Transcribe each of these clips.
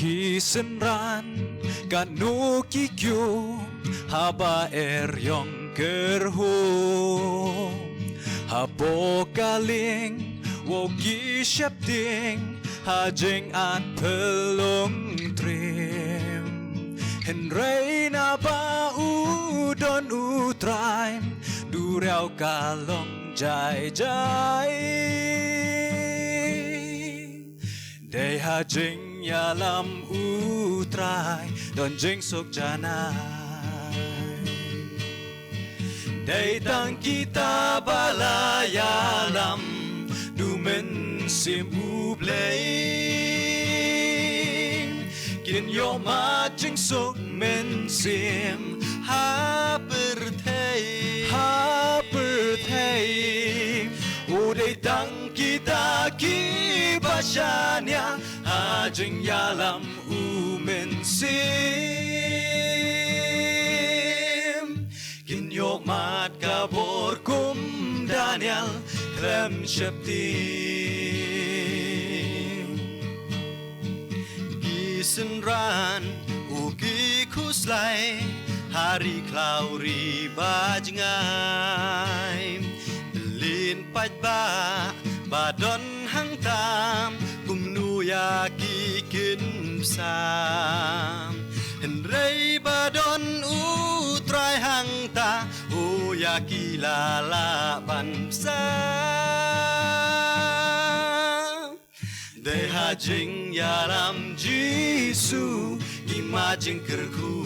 Kisenran kanu kikyu haba eryong kerho habo kaling wogi shepding hajing at pelong trim Henry na ba udon utraim Durew kalong jai jai Day hajing yalam utrai Don jing sok janai Day tang kita balayalam Dumen sim ublein Kin yo ma jing sok men sim Ha berthei Uday tang kita kibasanya Hajing yalam umen sim Kinyok mat kabor kum Daniel Klem Sheptim Gisenran ugi kuslai Hari klauri bajngai Lin pajba badon hang tam Kumnu yaki kin sam Henrei badon utrai hang ta O yaki lala ban sam Dei hajing yalam Jisu Imajing kerku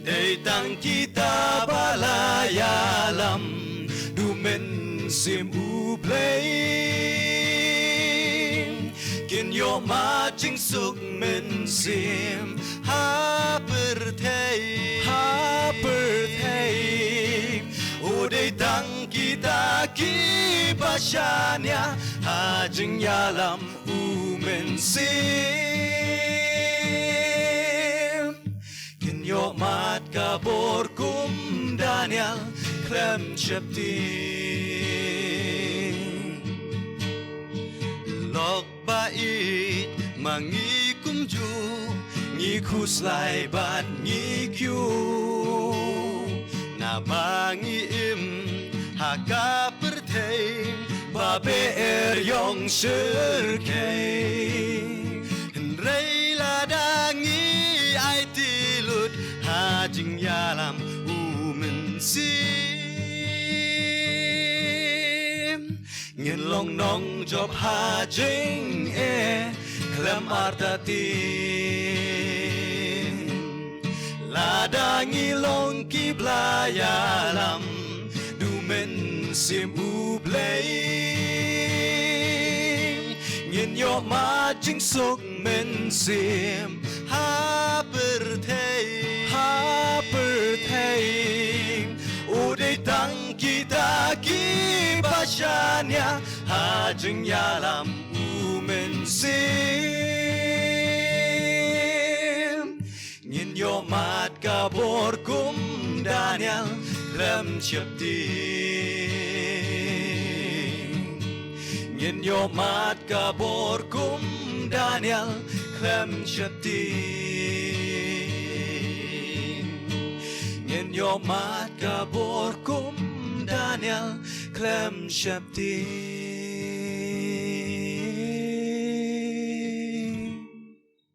Dei tang kita balayalam Dumen sim ublein Kin yo majing suk men sim Ha berthei O dei tang kita kibasanya Hajing yalam umen sim Yo mat kabor kum Daniel Klem Sheptim Lok bait mangi kumju Ngi kuslai bat ngi kyu Na bangi im haka pertein Babe eryong serkei Henrei ladangi ai tilut hajing yalam umen sim Ngin long nong job hajing klem artatin Ladangi long kiblayalam dumen sim ublein Ngin yo majing sok men sim Ha berthei Uday tang kita kibasanya Hajing yalam umen sim Ngin yo mat kabor kum Daniel Klem Sheptim Ngin yo mat kabor kum Daniel Klem Sheptim Ngin yo mat kabor kum Daniel Klem Sheptim